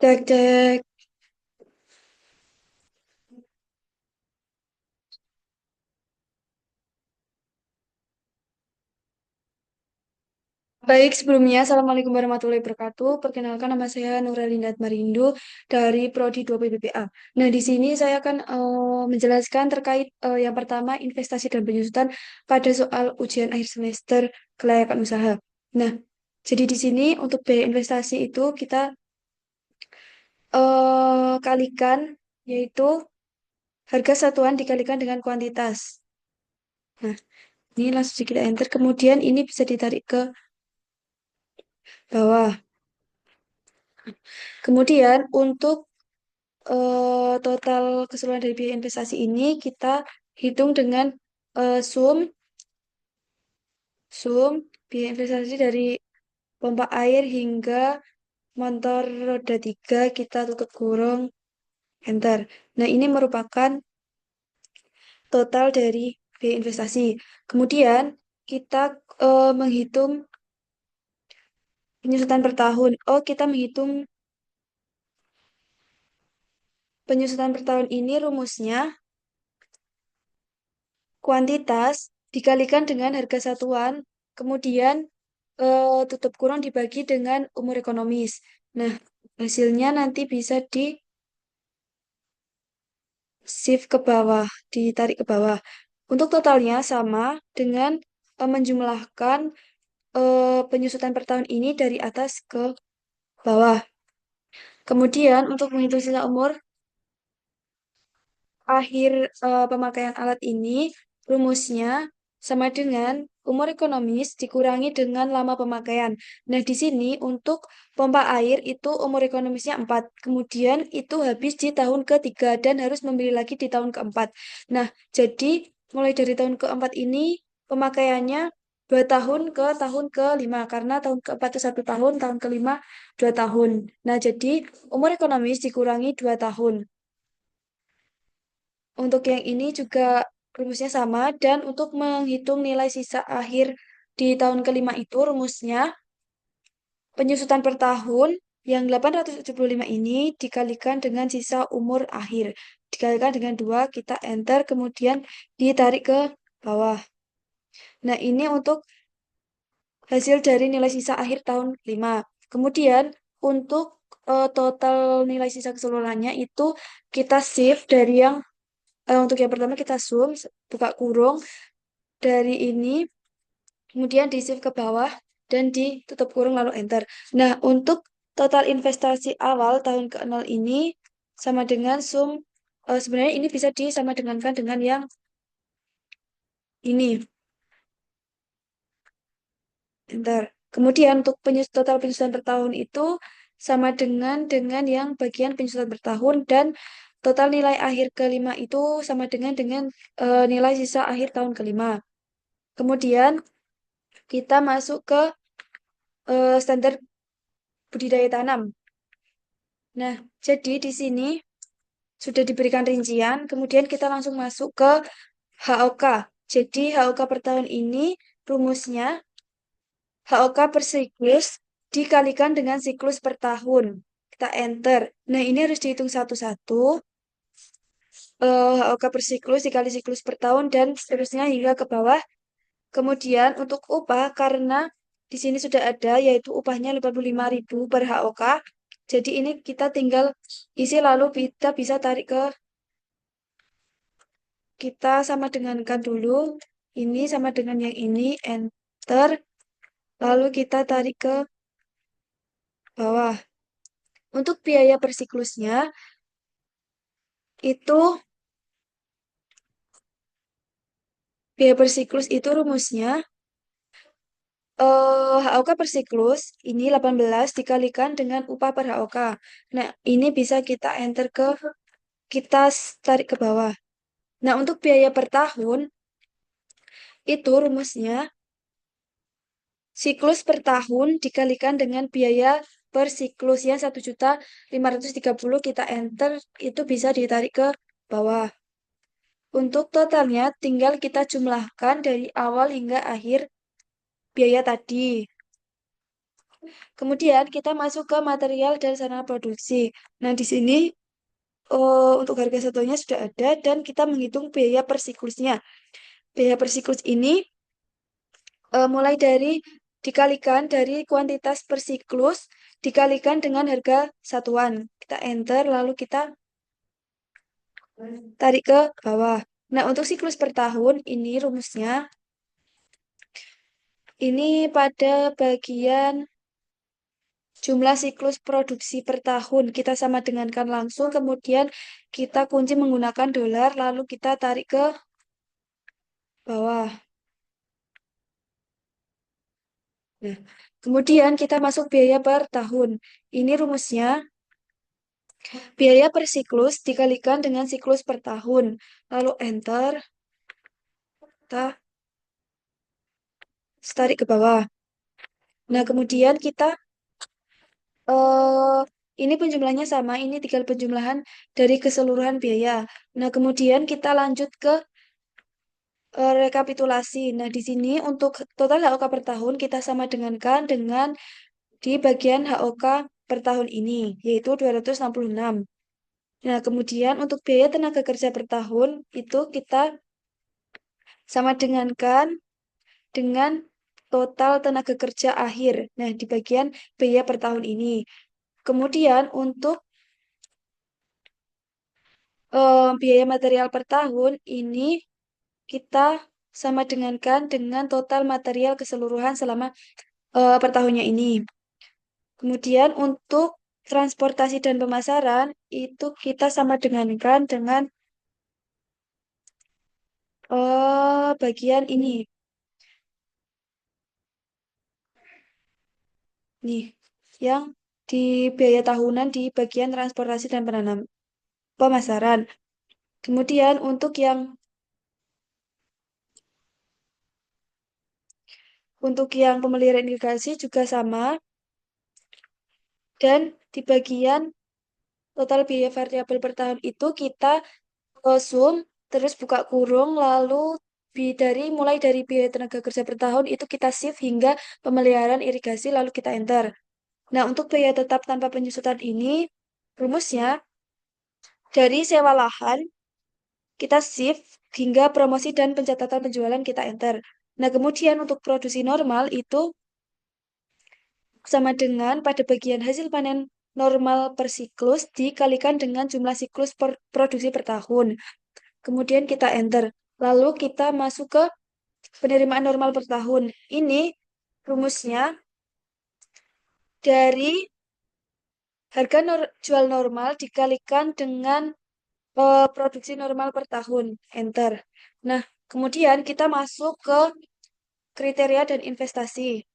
Cek, cek. Baik, sebelumnya, Assalamualaikum warahmatullahi wabarakatuh. Perkenalkan, nama saya Nuralinda Marindu dari Prodi 2 PBPA. Nah, di sini saya akan menjelaskan terkait yang pertama, investasi dan penyusutan pada soal ujian akhir semester kelayakan usaha. Nah, jadi di sini untuk biaya investasi itu kita kalikan, yaitu harga satuan dikalikan dengan kuantitas. Nah, ini langsung kita enter. Kemudian ini bisa ditarik ke bawah. Kemudian untuk total keseluruhan dari biaya investasi ini kita hitung dengan sum sum biaya investasi dari pompa air hingga motor roda 3 kita tutup kurung enter. Nah, ini merupakan total dari biaya investasi. Kemudian kita menghitung penyusutan per tahun. Oh, kita menghitung penyusutan per tahun ini rumusnya kuantitas dikalikan dengan harga satuan, kemudian tutup kurung dibagi dengan umur ekonomis. Nah, hasilnya nanti bisa di shift ke bawah, ditarik ke bawah. Untuk totalnya sama dengan menjumlahkan penyusutan per tahun ini dari atas ke bawah. Kemudian untuk menghitung sisa umur akhir pemakaian alat ini, rumusnya sama dengan umur ekonomis dikurangi dengan lama pemakaian. Nah, di sini untuk pompa air itu umur ekonomisnya 4. Kemudian itu habis di tahun ketiga dan harus membeli lagi di tahun keempat. Nah, jadi mulai dari tahun keempat ini pemakaiannya 2 tahun ke tahun kelima karena tahun keempat itu 1 tahun, tahun kelima 2 tahun. Nah, jadi umur ekonomis dikurangi 2 tahun. Untuk yang ini juga rumusnya sama dan untuk menghitung nilai sisa akhir di tahun kelima itu rumusnya penyusutan per tahun yang 875 ini dikalikan dengan sisa umur akhir. Dikalikan dengan 2 kita enter, kemudian ditarik ke bawah. Nah, ini untuk hasil dari nilai sisa akhir tahun 5. Kemudian untuk total nilai sisa keseluruhannya itu kita shift dari yang untuk yang pertama kita zoom, buka kurung, dari ini, kemudian di shift ke bawah, dan ditutup kurung lalu enter. Nah, untuk total investasi awal tahun ke-0 ini sama dengan sum, sebenarnya ini bisa disama dengan yang ini, enter. Kemudian untuk total penyusutan per tahun itu sama dengan yang bagian penyusutan per tahun dan total nilai akhir kelima itu sama dengan nilai sisa akhir tahun kelima. Kemudian kita masuk ke standar budidaya tanam. Nah, jadi di sini sudah diberikan rincian, kemudian kita langsung masuk ke HOK. Jadi HOK per tahun ini rumusnya HOK per siklus dikalikan dengan siklus per tahun. Kita enter. Nah, ini harus dihitung satu-satu. HOK per siklus dikali siklus per tahun dan seterusnya hingga ke bawah. Kemudian untuk upah karena di sini sudah ada yaitu upahnya 55.000 per HOK. Jadi ini kita tinggal isi lalu kita bisa tarik ke kita sama dengankan dulu. Ini sama dengan yang ini, enter. Lalu kita tarik ke bawah. Untuk biaya per siklusnya itu biaya per siklus itu rumusnya HOK per siklus ini 18 dikalikan dengan upah per HOK. Nah, ini bisa kita enter ke kita tarik ke bawah. Nah, untuk biaya per tahun itu rumusnya siklus per tahun dikalikan dengan biaya per siklus ya 1.530 kita enter itu bisa ditarik ke bawah. Untuk totalnya tinggal kita jumlahkan dari awal hingga akhir biaya tadi. Kemudian kita masuk ke material dan sarana produksi. Nah, di sini untuk harga satunya sudah ada dan kita menghitung biaya per siklusnya. Biaya per siklus ini mulai dari dikalikan dari kuantitas per siklus dikalikan dengan harga satuan. Kita enter lalu kita tarik ke bawah. Nah, untuk siklus per tahun ini rumusnya ini pada bagian jumlah siklus produksi per tahun kita sama dengankan langsung, kemudian kita kunci menggunakan dolar, lalu kita tarik ke bawah. Nah, kemudian kita masuk biaya per tahun. Ini rumusnya biaya per siklus dikalikan dengan siklus per tahun. Lalu enter, kita tarik ke bawah. Nah, kemudian kita eh ini penjumlahnya sama, ini tinggal penjumlahan dari keseluruhan biaya. Nah, kemudian kita lanjut ke rekapitulasi. Nah, di sini untuk total HOK per tahun kita sama dengankan dengan di bagian HOK per tahun ini, yaitu 266. Nah, kemudian untuk biaya tenaga kerja per tahun itu kita sama dengankan dengan total tenaga kerja akhir. Nah, di bagian biaya per tahun ini. Kemudian untuk biaya material per tahun ini kita sama dengankan dengan total material keseluruhan selama per tahunnya ini. Kemudian untuk transportasi dan pemasaran itu kita sama dengankan dengan bagian ini. Nih, yang di biaya tahunan di bagian transportasi dan pemasaran. Kemudian untuk yang pemeliharaan irigasi juga sama dan di bagian total biaya variabel per tahun itu kita sum terus buka kurung lalu mulai dari biaya tenaga kerja per tahun itu kita shift hingga pemeliharaan irigasi lalu kita enter. Nah, untuk biaya tetap tanpa penyusutan ini rumusnya dari sewa lahan kita shift hingga promosi dan pencatatan penjualan kita enter. Nah, kemudian untuk produksi normal itu sama dengan pada bagian hasil panen normal per siklus dikalikan dengan jumlah siklus produksi per tahun. Kemudian kita enter. Lalu kita masuk ke penerimaan normal per tahun. Ini rumusnya dari harga jual normal dikalikan dengan produksi normal per tahun. Enter. Nah, kemudian kita masuk ke kriteria dan investasi.